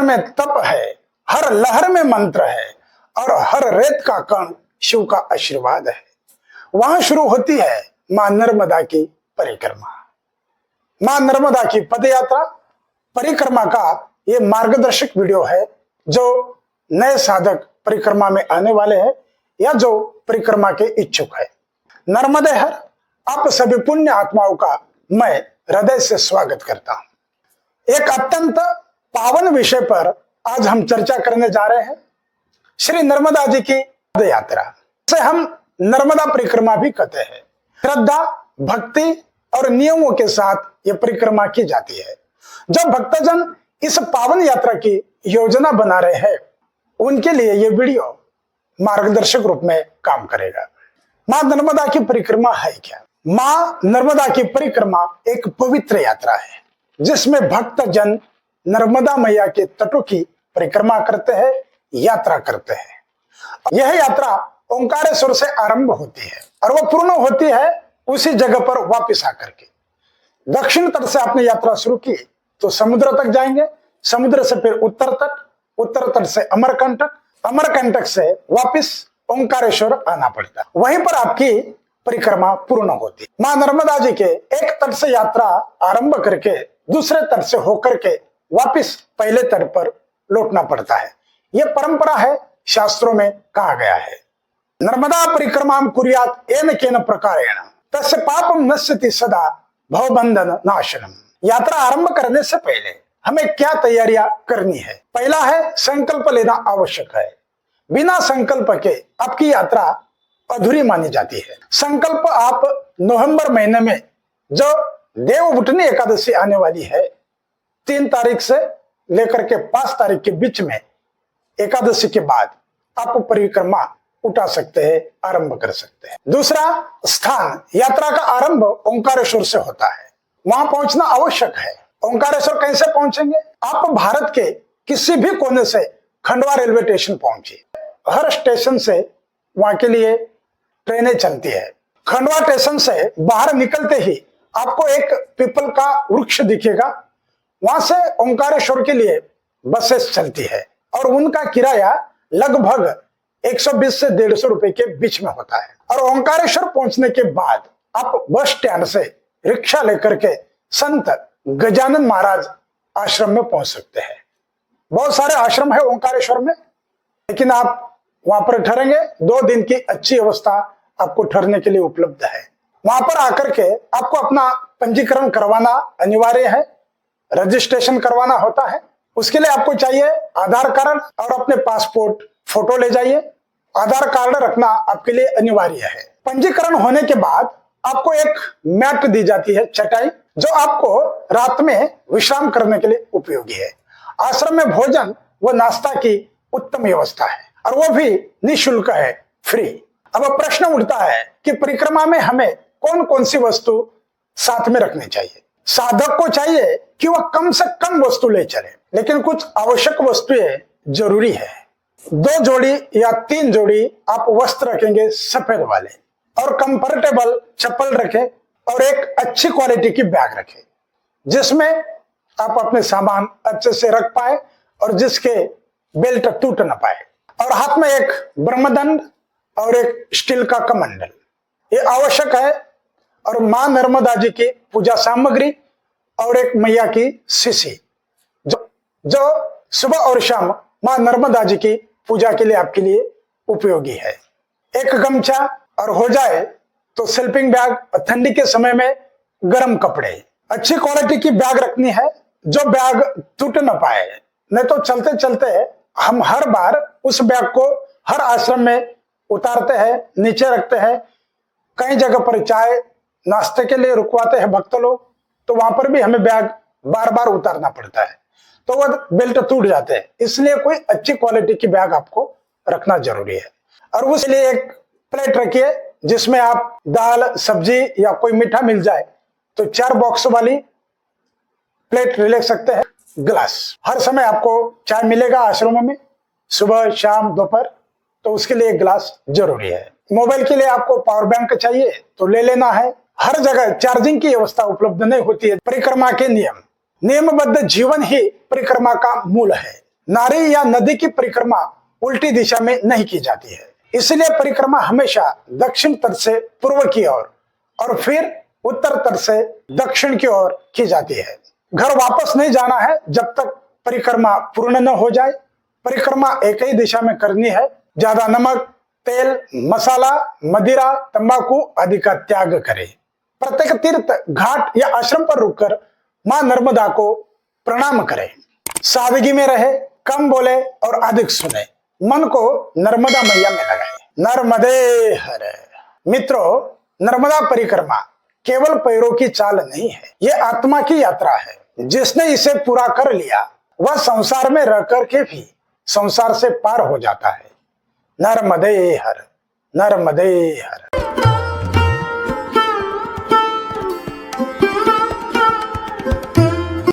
क्षण में तप है, हर लहर में मंत्र है और हर रेत का कण शिव का आशीर्वाद है। वहां शुरू होती है मां नर्मदा की परिक्रमा। मां नर्मदा की पद यात्रा परिक्रमा का ये मार्गदर्शक वीडियो है जो नए साधक परिक्रमा में आने वाले हैं या जो परिक्रमा के इच्छुक है। नर्मदे हर आप सभी पुण्य आत्माओं का मैं हृदय से स्वागत करता हूं। एक अत्यंत पावन विषय पर आज हम चर्चा करने जा रहे हैं, श्री नर्मदा जी की पद यात्रा। इसे हम नर्मदा परिक्रमा भी कहते हैं। श्रद्धा, भक्ति और नियमों के साथ यह परिक्रमा की जाती है। जो भक्तजन इस पावन यात्रा की योजना बना रहे हैं उनके लिए यह वीडियो मार्गदर्शक रूप में काम करेगा। मां नर्मदा की परिक्रमा है क्या? मां नर्मदा की परिक्रमा एक पवित्र यात्रा है जिसमें भक्त जन नर्मदा मैया के तटों की परिक्रमा करते हैं, यात्रा करते हैं। यह यात्रा ओंकारेश्वर से आरंभ होती है और वह पूर्ण होती है उसी जगह पर वापस आकर के। दक्षिण तट से आपने यात्रा शुरू की तो समुद्र तक जाएंगे, समुद्र से फिर उत्तर तट, उत्तर तट से अमरकंटक, अमरकंटक से वापस ओंकारेश्वर आना पड़ता है। वहीं पर आपकी परिक्रमा पूर्ण होती। मां नर्मदा जी के एक तट से यात्रा आरंभ करके दूसरे तट से होकर के वापस पहले तट पर लौटना पड़ता है। यह परंपरा है, शास्त्रों में कहा गया है। नर्मदा परिक्रमा कुर्यात येन केन प्रकारेण तस्य पापम नश्यति सदा भवबंधन नाशनम। यात्रा आरंभ करने से पहले हमें क्या तैयारियां करनी है? पहला है संकल्प लेना आवश्यक है। बिना संकल्प के आपकी यात्रा अधूरी मानी जाती है। संकल्प आप नवंबर महीने में जो देवउठनी एकादशी आने वाली है, 3 तारीख से लेकर के 5 तारीख के बीच में एकादशी के बाद आप परिक्रमा उठा सकते हैं, आरंभ कर सकते हैं। दूसरा स्थान, यात्रा का आरंभ ओंकारेश्वर से होता है, वहां पहुंचना आवश्यक है। ओंकारेश्वर कैसे पहुंचेंगे? आप भारत के किसी भी कोने से खंडवा रेलवे स्टेशन पहुंचिए। हर स्टेशन से वहां के लिए ट्रेनें चलती है। खंडवा स्टेशन से बाहर निकलते ही आपको एक पीपल का वृक्ष दिखेगा, वहां से ओंकारेश्वर के लिए बसेस चलती है और उनका किराया लगभग 120 से 150 रुपए के बीच में होता है। और ओंकारेश्वर पहुंचने के बाद आप बस स्टैंड से रिक्शा लेकर के संत गजानन महाराज आश्रम में पहुंच सकते हैं। बहुत सारे आश्रम है ओंकारेश्वर में, लेकिन आप वहां पर ठहरेंगे, 2 दिन की अच्छी व्यवस्था आपको ठहरने के लिए उपलब्ध है। वहां पर आकर के आपको अपना पंजीकरण करवाना अनिवार्य है, रजिस्ट्रेशन करवाना होता है। उसके लिए आपको चाहिए आधार कार्ड और अपने पासपोर्ट फोटो ले जाइए। आधार कार्ड रखना आपके लिए अनिवार्य है। पंजीकरण होने के बाद आपको एक मैट दी जाती है, चटाई, जो आपको रात में विश्राम करने के लिए उपयोगी है। आश्रम में भोजन व नाश्ता की उत्तम व्यवस्था है और वो भी निःशुल्क है, फ्री। अब प्रश्न उठता है कि परिक्रमा में हमें कौन कौन सी वस्तु साथ में रखनी चाहिए? साधक को चाहिए कि वह कम से कम वस्तु ले चले, लेकिन कुछ आवश्यक वस्तुएं जरूरी है। 2 जोड़ी या 3 जोड़ी आप वस्त्र रखेंगे सफेद वाले, और कंफर्टेबल चप्पल रखें और एक अच्छी क्वालिटी की बैग रखें जिसमें आप अपने सामान अच्छे से रख पाए और जिसके बेल्ट टूट न पाए। और हाथ में एक ब्रह्मदंड और एक स्टील का कमंडल, ये आवश्यक है। और मां नर्मदा जी की पूजा सामग्री और एक मैया की शीशी जो सुबह और शाम मां नर्मदा जी की पूजा के लिए आपके लिए उपयोगी है। एक गमछा और हो जाए तो स्लीपिंग बैग, ठंडी के समय में गर्म कपड़े। अच्छी क्वालिटी की बैग रखनी है जो बैग टूट न पाए, नहीं तो चलते चलते हम हर बार उस बैग को हर आश्रम में उतारते हैं, नीचे रखते हैं। कई जगह पर चाय नाश्ते के लिए रुकवाते हैं भक्त लोग, तो वहां पर भी हमें बैग बार बार उतारना पड़ता है, तो वह बेल्ट टूट जाते हैं। इसलिए कोई अच्छी क्वालिटी की बैग आपको रखना जरूरी है। और उसके लिए एक प्लेट रखिए जिसमें आप दाल, सब्जी या कोई मीठा मिल जाए तो 4 बॉक्स वाली प्लेट ले सकते हैं। ग्लास, हर समय आपको चाय मिलेगा आश्रमों में, सुबह शाम दोपहर, तो उसके लिए एक ग्लास जरूरी है। मोबाइल के लिए आपको पावर बैंक चाहिए तो ले लेना है। हर जगह चार्जिंग की व्यवस्था उपलब्ध नहीं होती है। परिक्रमा के नियमबद्ध जीवन ही परिक्रमा का मूल है। नारी या नदी की परिक्रमा उल्टी दिशा में नहीं की जाती है, इसलिए परिक्रमा हमेशा दक्षिण तट से पूर्व की ओर और फिर उत्तर तट से दक्षिण की ओर की जाती है। घर वापस नहीं जाना है जब तक परिक्रमा पूर्ण न हो जाए। परिक्रमा एक ही दिशा में करनी है। ज्यादा नमक, तेल, मसाला, मदिरा, तंबाकू आदि का त्याग करें। प्रत्येक तीर्थ, घाट या आश्रम पर रुककर मां नर्मदा को प्रणाम करें। सादगी में रहे, कम बोले और अधिक सुने। मन को नर्मदा मैया में लगाए। नर्मदे हर। मित्रों, नर्मदा परिक्रमा केवल पैरों की चाल नहीं है, यह आत्मा की यात्रा है। जिसने इसे पूरा कर लिया वह संसार में रह करके भी संसार से पार हो जाता है। नर्मदे हर, नर्मदे हर।